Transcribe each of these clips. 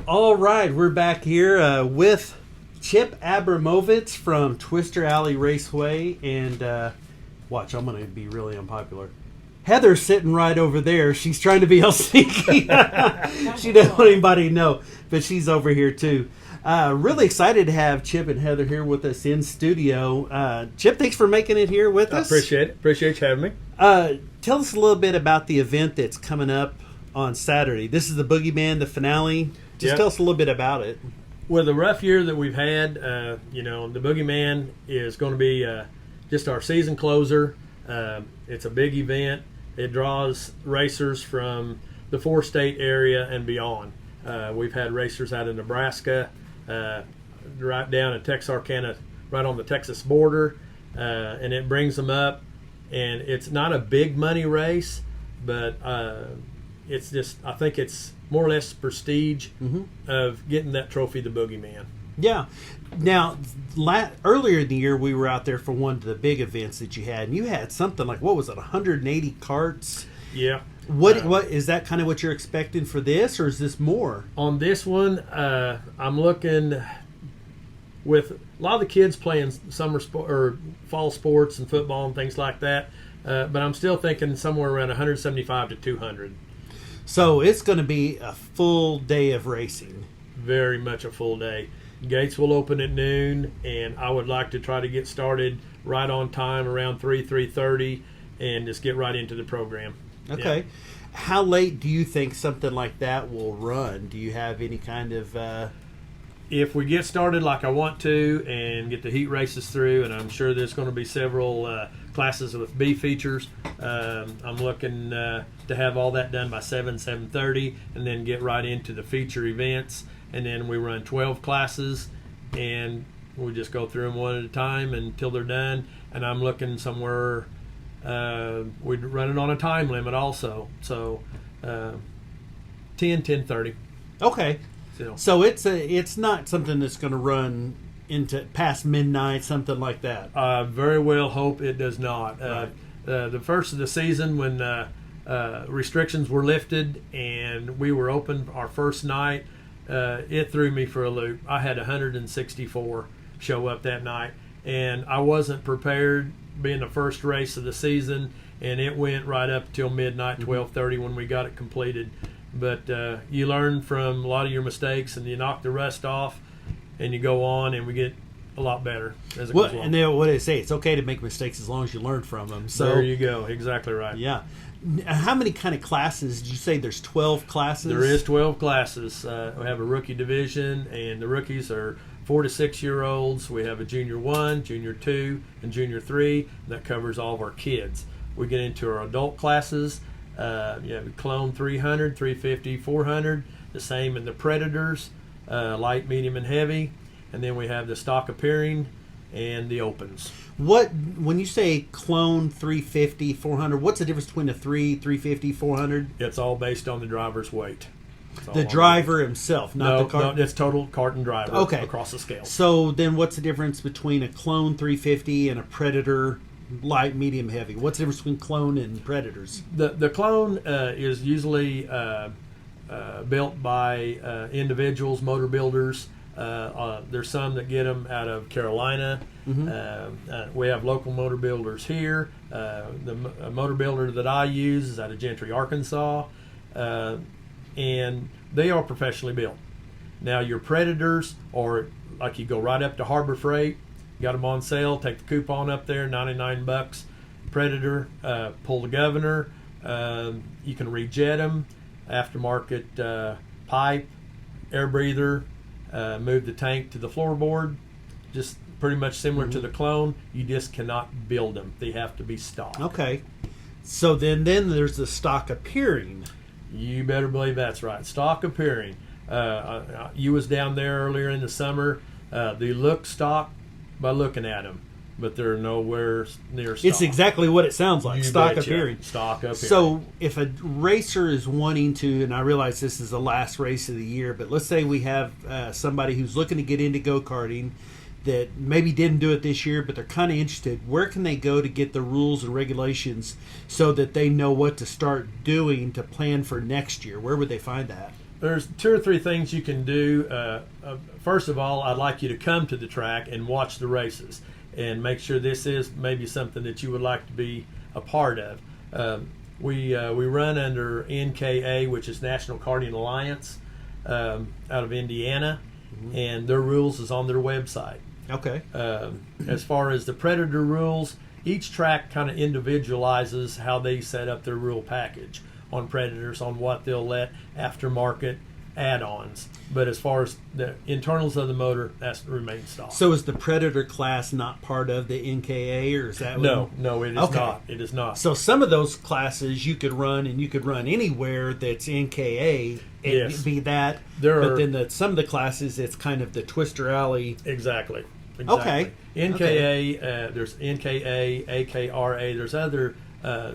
All right, we're back here with Chip Abromovitz from Twister Alley Raceway, and watch, I'm going to be really unpopular. Heather's sitting right over there. She's trying to be all sneaky. She doesn't want anybody to know, but she's over here too. Really excited to have Chip and Heather here with us in studio. Chip, thanks for making it here with us. I appreciate it. Appreciate you having me. Tell us a little bit about the event that's coming up on Saturday. This is the Boogeyman, the finale. Just tell us a little bit about it. With the rough year that we've had, the Boogeyman is going to be just our season closer. It's a big event. It draws racers from the 4-state area and beyond. We've had racers out of Nebraska, right down in Texarkana, right on the Texas border, and it brings them up. And it's not a big money race, but it's just, I think it's more or less prestige of getting that trophy, the Boogeyman. Yeah. Now, earlier in the year, we were out there for one of the big events that you had, and you had something like, what was it, 180 carts? Yeah. What is that kind of what you're expecting for this, or is this more? On this one, I'm looking with a lot of the kids playing summer sport or fall sports and football and things like that, but I'm still thinking somewhere around 175 to 200. So it's going to be a full day of racing. Very much a full day. Gates will open at noon, and I would like to try to get started right on time around 3:30 and just get right into the program. Okay. Yeah. How late do you think something like that will run? Do you have any kind of... If we get started like I want to and get the heat races through, and I'm sure there's going to be several classes with B features, I'm looking to have all that done by 7:30, and then get right into the feature events. And then we run 12 classes, and we just go through them one at a time until they're done. And I'm looking somewhere, we'd run it on a time limit also. So 10:30. Okay. So it's not something that's going to run into past midnight, something like that. I very well hope it does not. Right. The first of the season, when restrictions were lifted and we were open our first night, it threw me for a loop. I had 164 show up that night, and I wasn't prepared, being the first race of the season, and it went right up till midnight, 12:30 when we got it completed. But you learn from a lot of your mistakes, and you knock the rust off, and you go on, and we get a lot better as it goes along. And then what do they say? It's okay to make mistakes as long as you learn from them. So there you go. Exactly right. Yeah. How many kind of classes? Did you say there's 12 classes? There is 12 classes. We have a rookie division, and the rookies are 4 to 6 year olds. We have a junior 1, junior 2, and junior 3. That covers all of our kids. We get into our adult classes. You have Clone 300, 350, 400. The same in the Predators, light, medium, and heavy. And then we have the stock appearing and the opens. When you say Clone 350, 400, what's the difference between a 350, 400? It's all based on the driver's weight. The driver himself, not the cart? No, it's total cart and driver across the scale. So then what's the difference between a Clone 350 and a Predator light, medium, heavy? What's the difference between Clone and Predators? The Clone is usually built by individuals, motor builders. There's some that get them out of Carolina. We have local motor builders here. The motor builder that I use is out of Gentry, Arkansas, and they are professionally built. Now your Predators, or like you go right up to Harbor Freight, got them on sale, take the coupon up there, $99. Predator, pull the governor. You can rejet them, aftermarket pipe, air breather. Move the tank to the floorboard, just pretty much similar to the Clone. You just cannot build them. They have to be stock. Okay. So then there's the stock appearing. You better believe that's right. Stock appearing. You was down there earlier in the summer. They look stock by looking at them, but they're nowhere near stock. It's exactly what it sounds like. Stock appearing. Stock appearing. So if a racer is wanting to, and I realize this is the last race of the year, but let's say we have somebody who's looking to get into go-karting that maybe didn't do it this year, but they're kind of interested. Where can they go to get the rules and regulations so that they know what to start doing to plan for next year? Where would they find that? there's 2 or 3 things you can do. First of all, I'd like you to come to the track and watch the races and make sure this is maybe something that you would like to be a part of. We run under NKA, which is National Karting Alliance, out of Indiana, and their rules is on their website. Okay. As far as the Predator rules, each track kind of individualizes how they set up their rule package on Predators, on what they'll let aftermarket add-ons. But as far as the internals of the motor, that remains stock. So is the Predator class not part of the NKA, or is that no, it is okay. not. It is not. So some of those classes you could run, and you could run anywhere that's NKA and Yes. be that. But then some of the classes, it's kind of the Twister Alley. Exactly. Okay. NKA, there's NKA, AKRA. There's other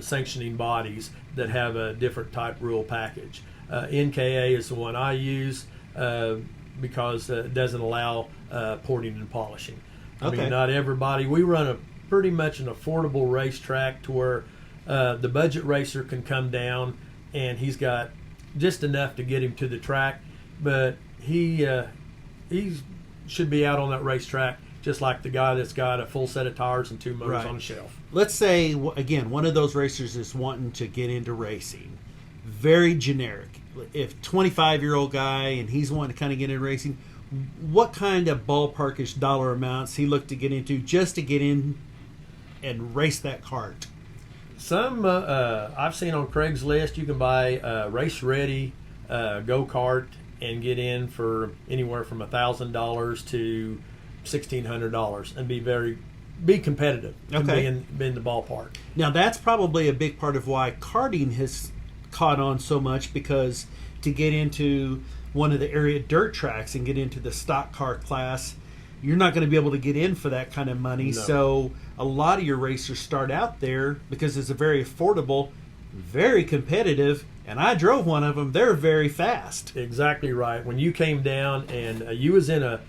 sanctioning bodies that have a different type rule package. NKA is the one I use because it doesn't allow porting and polishing. I mean, not everybody. We run pretty much an affordable racetrack to where the budget racer can come down and he's got just enough to get him to the track, but he should be out on that racetrack just like the guy that's got a full set of tires and 2 motors on the shelf. Let's say, again, one of those racers is wanting to get into racing. Very generic. If 25-year-old guy and he's wanting to kind of get into racing, what kind of ballparkish dollar amounts he look to get into just to get in and race that kart? Some I've seen on Craigslist, you can buy a race-ready go-kart and get in for anywhere from $1,000 to $1,600 and be competitive and be in the ballpark. Now that's probably a big part of why karting has caught on so much, because to get into one of the area dirt tracks and get into the stock car class, you're not going to be able to get in for that kind of money. No. So a lot of your racers start out there because it's a very affordable, very competitive, and I drove one of them. They're very fast. Exactly right. When you came down and you was in a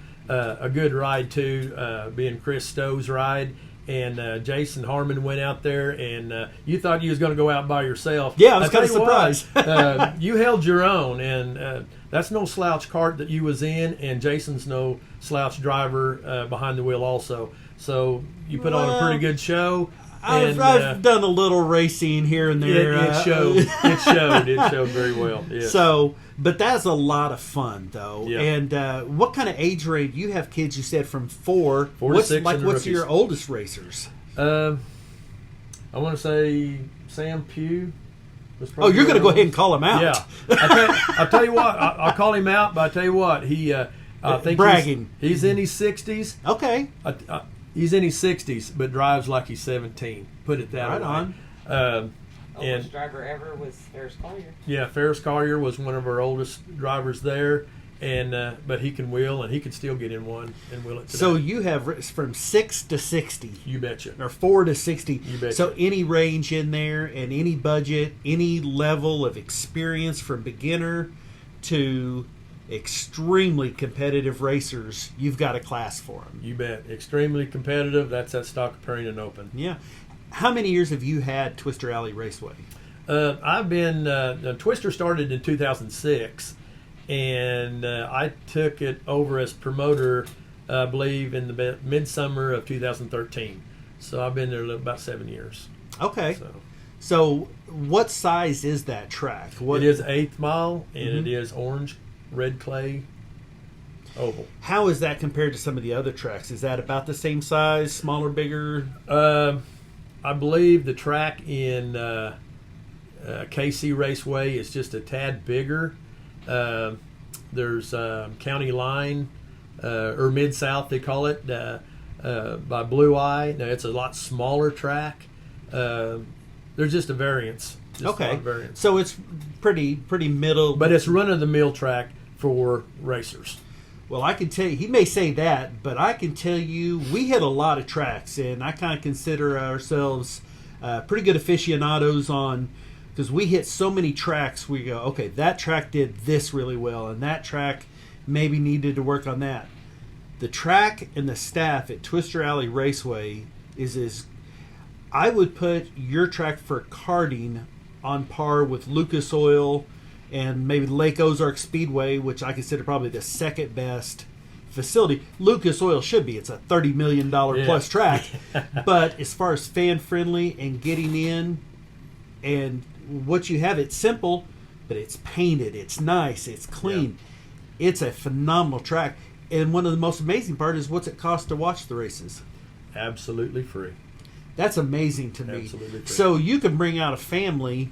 good ride too, being Chris Stowe's ride, and Jason Harmon went out there, and you thought you was going to go out by yourself. Yeah, I was kind of surprised. You held your own, and that's no slouch kart that you was in, and Jason's no slouch driver behind the wheel also. So you put on a pretty good show. I've done a little racing here and there. It showed. It showed very well. Yes. So, but that's a lot of fun, though. Yeah. And what kind of age range? You have kids, you said, from 4 to 6. Like, what's rookies. your oldest racers? I want to say Sam Pugh. Oh, you're going to go ahead and call him out. Yeah. I'll tell you what. I'll call him out, but I tell you what. I think bragging. He's in his 60s. Okay. He's in his 60s, but drives like he's 17. Put it that way. Right on. Oldest driver ever was Ferris Collier. Yeah, Ferris Collier was one of our oldest drivers there, and but he can wheel, and he can still get in one and wheel it today. So you have from 6 to 60. You betcha. Or 4 to 60. You betcha. So any range in there, and any budget, any level of experience from beginner to extremely competitive racers, you've got a class for them. You bet. Extremely competitive. That's at Stock Parian Open. Yeah. How many years have you had Twister Alley Raceway? I've been Twister started in 2006, and I took it over as promoter, I believe, in the midsummer of 2013. So I've been there about 7 years. Okay. So what size is that track? It is 8th mile, and it is orange, red clay, oval. How is that compared to some of the other tracks? Is that about the same size, smaller, bigger? I believe the track in KC Raceway is just a tad bigger. There's County Line, or Mid-South they call it, by Blue Eye. Now, it's a lot smaller track. There's just a variance. Just a lot of variance. So it's pretty middle. But it's run-of-the-mill track for racers. Well, I can tell you, he may say that, but I can tell you we hit a lot of tracks, and I kind of consider ourselves pretty good aficionados on, because we hit so many tracks, we go, okay, that track did this really well, and that track maybe needed to work on that. The track and the staff at Twister Alley Raceway is I would put your track for karting on par with Lucas Oil and maybe Lake Ozark Speedway, which I consider probably the second best facility. Lucas Oil should be. It's a $30 million plus track. But as far as fan friendly and getting in, and what you have, it's simple, but it's painted, it's nice, it's clean. Yeah. It's a phenomenal track. And one of the most amazing part is what's it cost to watch the races? Absolutely free. That's amazing to me. Absolutely free. So you can bring out a family,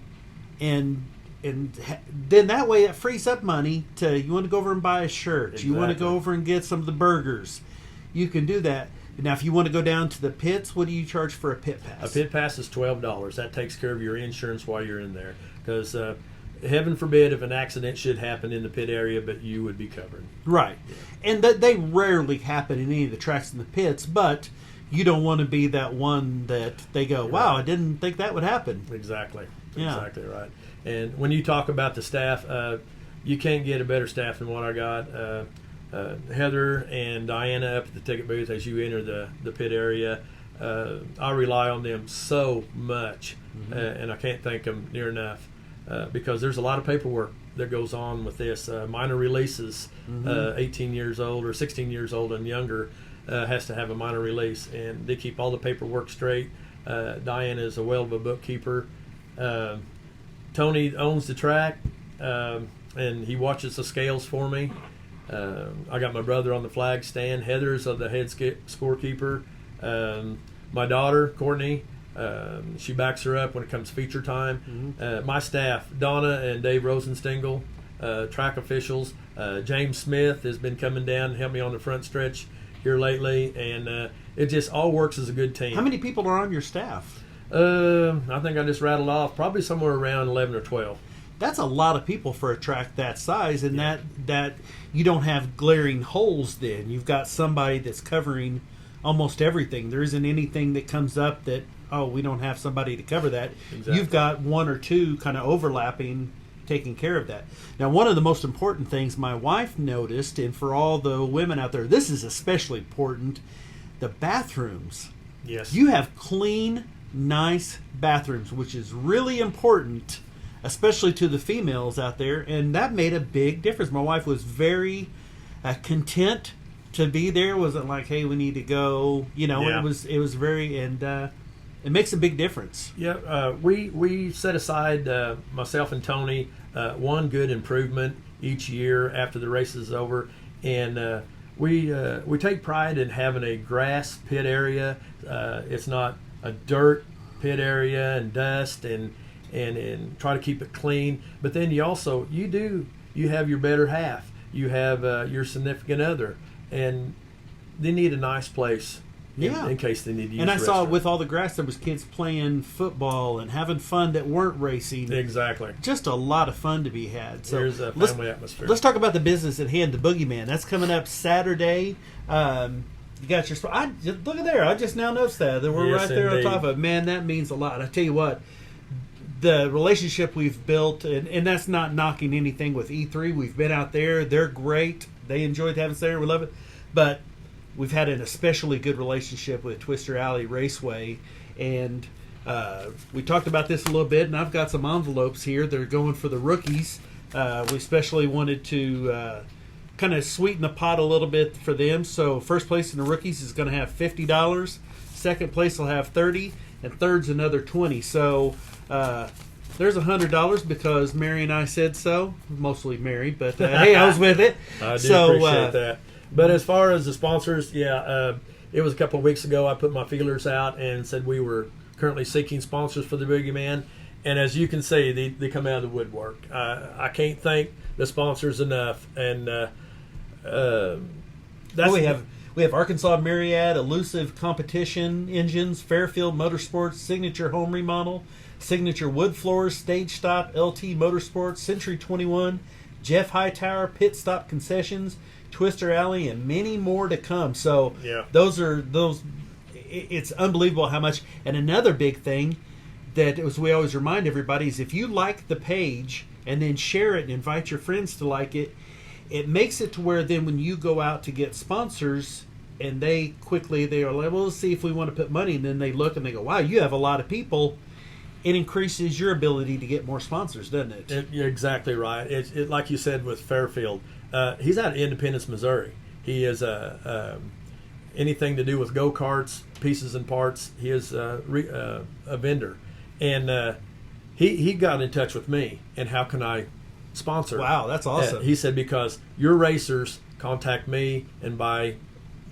and then that way it frees up money to, you want to go over and buy a shirt. Exactly. You want to go over and get some of the burgers. You can do that. Now, if you want to go down to the pits, what do you charge for a pit pass? A pit pass is $12. That takes care of your insurance while you're in there. Because heaven forbid if an accident should happen in the pit area, but you would be covered. Right. Yeah. And they rarely happen in any of the tracks in the pits, but you don't want to be that one that they go, wow, I didn't think that would happen. Exactly. Yeah. Exactly right. And when you talk about the staff, you can't get a better staff than what I got. Heather and Diana up at the ticket booth as you enter the pit area. I rely on them so much, and I can't thank them near enough because there's a lot of paperwork that goes on with this. Minor releases, 18 years old or 16 years old and younger has to have a minor release, and they keep all the paperwork straight. Diana is a whale of a bookkeeper. Tony owns the track, and he watches the scales for me. I got my brother on the flag stand. Heather's the head scorekeeper. My daughter, Courtney, she backs her up when it comes feature time. My staff, Donna and Dave Rosenstengel, track officials. James Smith has been coming down and helped me on the front stretch here lately, and it just all works as a good team. How many people are on your staff? I think I just rattled off probably somewhere around 11 or 12. That's a lot of people for a track that size, and that you don't have glaring holes then. You've got somebody that's covering almost everything. There isn't anything that comes up that, oh, we don't have somebody to cover that. Exactly. You've got one or two kind of overlapping, taking care of that. Now, one of the most important things my wife noticed, and for all the women out there, this is especially important, the bathrooms. Yes. You have clean, nice bathrooms, which is really important, especially to the females out there, and that made a big difference. My wife was very content to be there. It wasn't like, hey, we need to go, Yeah. It was very, and it makes a big difference. Yeah, we set aside, myself and Tony, one good improvement each year after the race is over, and we take pride in having a grass pit area. It's not a dirt pit area and dust, and try to keep it clean. But then you have your better half. You have your significant other, and they need a nice place in case they need to use And I the saw restroom. with all the grass, there was kids playing football and having fun that weren't racing. Exactly. Just a lot of fun to be had. So There's a family atmosphere. Let's talk about the business at hand, the Boogeyman. That's coming up Saturday. You got your spot. Look at there. I just now noticed that we're Yes, right there indeed. on top of it. Man, that means a lot. I tell you what, the relationship we've built, and that's not knocking anything with E3. We've been out there. They're great. They enjoyed having us there. We love it. But we've had an especially good relationship with Twister Alley Raceway, and we talked about this a little bit, and I've got some envelopes here. They're going for the rookies. We especially wanted to kind of sweeten the pot a little bit for them. So first place in the rookies is going to have $50. Second place will have $30, and third's another $20. So there's $100 because Mary and I said so. Mostly Mary, but hey, I was with it. I do appreciate that. But as far as the sponsors, it was a couple of weeks ago I put my feelers out and said we were currently seeking sponsors for the Boogeyman. And as you can see, they come out of the woodwork. I can't thank the sponsors enough. And we have Arkansas Myriad, Elusive Competition Engines, Fairfield Motorsports, Signature Home Remodel, Signature Wood Floors, Stage Stop, LT Motorsports, Century 21, Jeff Hightower, Pit Stop Concessions, Twister Alley, and many more to come. So those. It's unbelievable how much. And another big thing that we always remind everybody is if you like the page and then share it and invite your friends to like it, it makes it to where then when you go out to get sponsors and they are like, well, let's see if we want to put money, and then they look and they go, wow, you have a lot of people. it increases your ability to get more sponsors, doesn't it? You're exactly right. It like you said with Fairfield. He's out of Independence, Missouri. He is anything to do with go-karts, pieces and parts. He is a vendor. And he got in touch with me, and how can I sponsor? Wow, that's awesome. He said, because your racers contact me and buy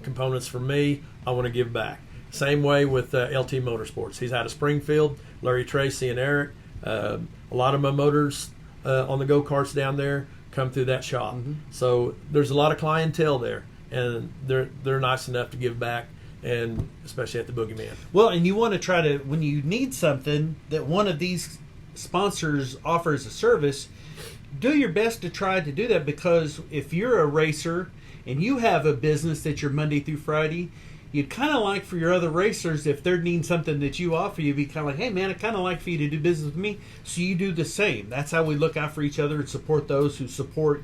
components from me, I want to give back. Same way with LT Motorsports. He's out of Springfield, Larry Tracy and Eric. A lot of my motors on the go-karts down there come through that shop. Mm-hmm. So there's a lot of clientele there, and they're nice enough to give back, and especially at the Boogeyman. Well, and you want to try to, when you need something that one of these sponsors offers a service, do your best to try to do that, because if you're a racer and you have a business that you're Monday through Friday, you'd kind of like for your other racers, if they're needing something that you offer, you'd be kind of like, hey man, I'd kind of like for you to do business with me, so you do the same. That's how we look out for each other and support those who support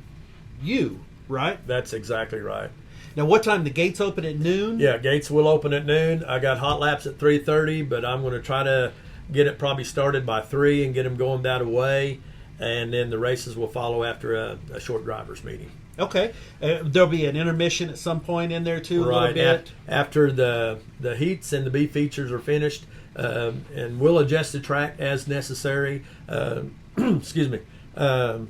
you, right? That's exactly right. Now, what time? The gates open at noon? Yeah, gates will open at noon. I got hot laps at 3:30, but I'm going to try to get it probably started by 3 and get them going that way, and then the races will follow after a short drivers meeting. Okay. There'll be an intermission at some point in there too, a little bit. After the heats and the B features are finished, and we'll adjust the track as necessary. Excuse me. Now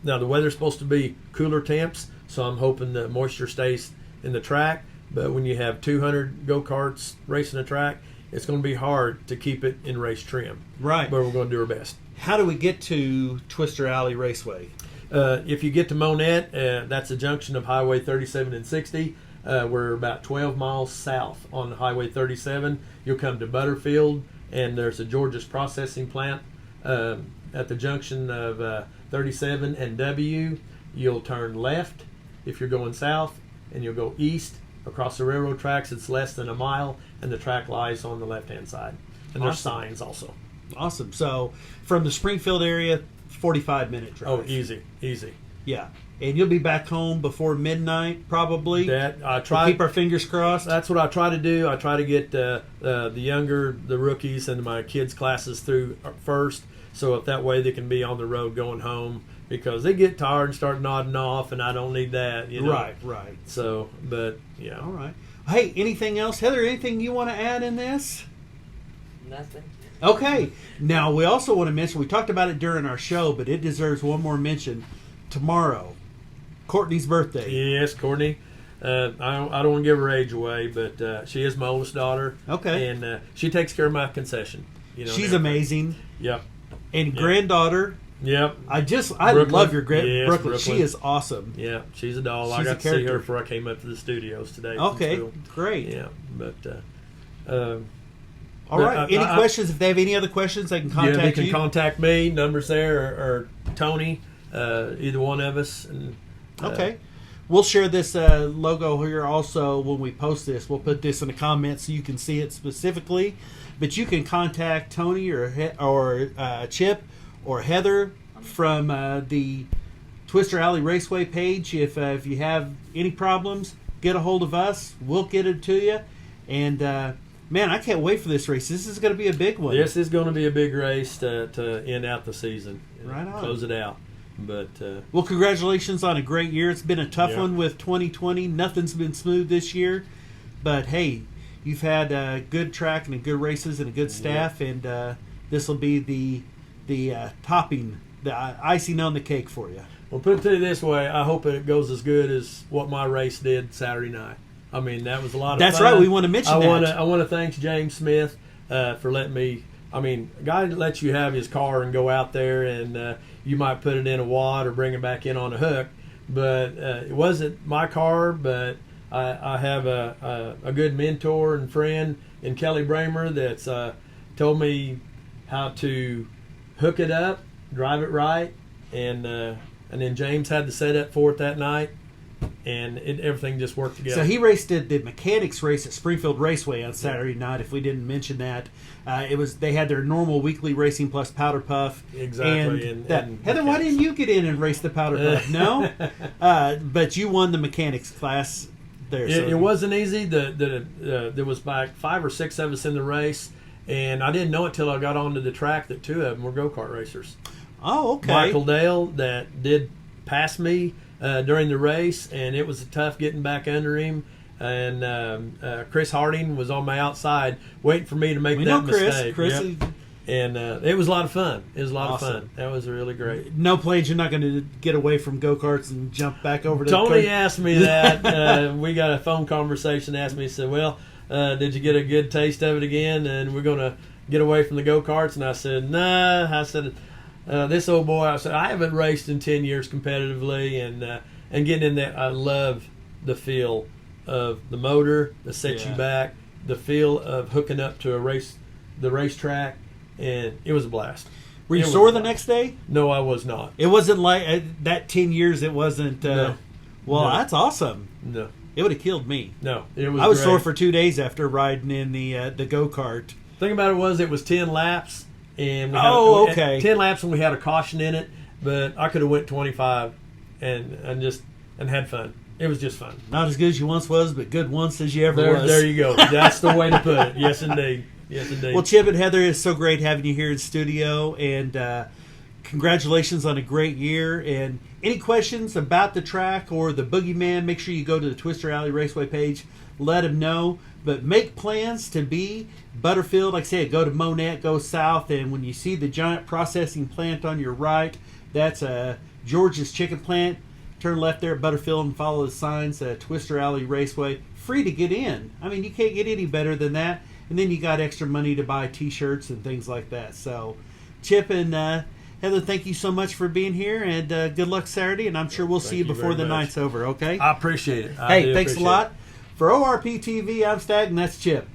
the weather's supposed to be cooler temps, so I'm hoping the moisture stays in the track. But when you have 200 go-karts racing a track, it's going to be hard to keep it in race trim. Right. But we're going to do our best. How do we get to Twister Alley Raceway? If you get to Monette, that's a junction of Highway 37 and 60. We're about 12 miles south on Highway 37. You'll come to Butterfield, and there's a George's processing plant at the junction of 37 and W. You'll turn left if you're going south, and you'll go east across the railroad tracks. It's less than a mile, and the track lies on the left-hand side. And there's signs also. Awesome. So from the Springfield area, 45-minute drive. Oh, easy. Yeah. And you'll be back home before midnight, probably. We'll keep our fingers crossed. That's what I try to do. I try to get the rookies, and my kids' classes through first, so if that way they can be on the road going home, because they get tired and start nodding off, and I don't need that. Right. So, but yeah. All right. Hey, anything else, Heather? Anything you want to add in this? Nothing. Okay. Now, we also want to mention, we talked about it during our show, but it deserves one more mention. Tomorrow, Courtney's birthday. Yes, Courtney. I don't want to give her age away, but she is my oldest daughter. Okay. And she takes care of my concession. She's amazing. Yep. And granddaughter. Yep. I Brooklyn. love your Brooklyn. Brooklyn. She is awesome. Yeah, she's a doll. She's I got a to see character. her before I came up to the studios today. Okay, great. Yeah, but all right. Any questions? If they have any other questions, they can contact you. Yeah, they can contact me. Numbers there, or Tony, either one of us. And, okay. We'll share this logo here also when we post this. We'll put this in the comments so you can see it specifically. But you can contact Tony or Chip or Heather from the Twister Alley Raceway page. If you have any problems, get a hold of us. We'll get it to you. And man, I can't wait for this race. This is going to be a big one. This is going to be a big race to end out the season. Right on. Close it out. But well, congratulations on a great year. It's been a tough one with 2020. Nothing's been smooth this year. But hey, you've had a good track and a good races and a good staff, and this will be the topping, the icing on the cake for you. Well, put it to you this way, I hope it goes as good as what my race did Saturday night. I mean, that was a lot of fun. That's right. We want to mention that. I want to thank James Smith for letting me. I mean, a guy lets you have his car and go out there, and you might put it in a wad or bring it back in on a hook. But it wasn't my car, but I have a good mentor and friend in Kelly Bramer that's told me how to hook it up, drive it right, and then James had the setup for it that night, and everything just worked together. So he raced the mechanics race at Springfield Raceway on Saturday night. If we didn't mention that, they had their normal weekly racing plus powder puff. Exactly. And Heather, why didn't you get in and race the powder puff? No, but you won the mechanics class there. It wasn't easy. There was like 5 or 6 of us in the race, And I didn't know it till I got onto the track that 2 of them were go-kart racers. Oh, okay. Michael Dale that did pass me during the race, and it was tough getting back under him. And Chris Harding was on my outside waiting for me to make We that know Chris. mistake. Chris Yep. is And it was a lot of fun. It was a lot Awesome. of fun. That was really great. no planes. You're not going to get away from go-karts and jump back over to Tony the asked me that. We got a phone conversation. Asked me, he said, well, did you get a good taste of it again? And we're going to get away from the go-karts? And I said, nah. I said, this old boy, I said, I haven't raced in 10 years competitively. And getting in there, I love the feel of the motor that sets Yeah. you back, the feel of hooking up to the racetrack. And it was a blast. Were you It was sore a the blast. next day? No, I was not. It wasn't like that 10 years. It wasn't. No. Well, No. that's awesome. No, It would have killed me. no. It was I was great. sore for 2 days after riding in the go-kart. Thing about it was 10 laps, and we Oh, had, okay. 10 laps, and we had a caution in it, but I could have went 25 and had fun. It was just fun. Not as good as you once was, but good once as you ever was. There you go. That's the way to put it. Yes, indeed. Yes, indeed. Well, Chip and Heather, it's so great having you here in studio, and congratulations on a great year. And any questions about the track or the Boogeyman, make sure you go to the Twister Alley Raceway page. Let them know. But make plans to be Butterfield. Like I said, go to Monette, go south, and when you see the giant processing plant on your right, that's George's Chicken Plant. Turn left there at Butterfield and follow the signs, Twister Alley Raceway. Free to get in. I mean, you can't get any better than that. And then you got extra money to buy T-shirts and things like that. So, Chip and Heather, thank you so much for being here, and good luck Saturday. And I'm sure we'll see you Thank you before very the much. night's over, okay? I appreciate it. Hey, thanks a lot. For ORP TV, I'm Stag, and that's Chip.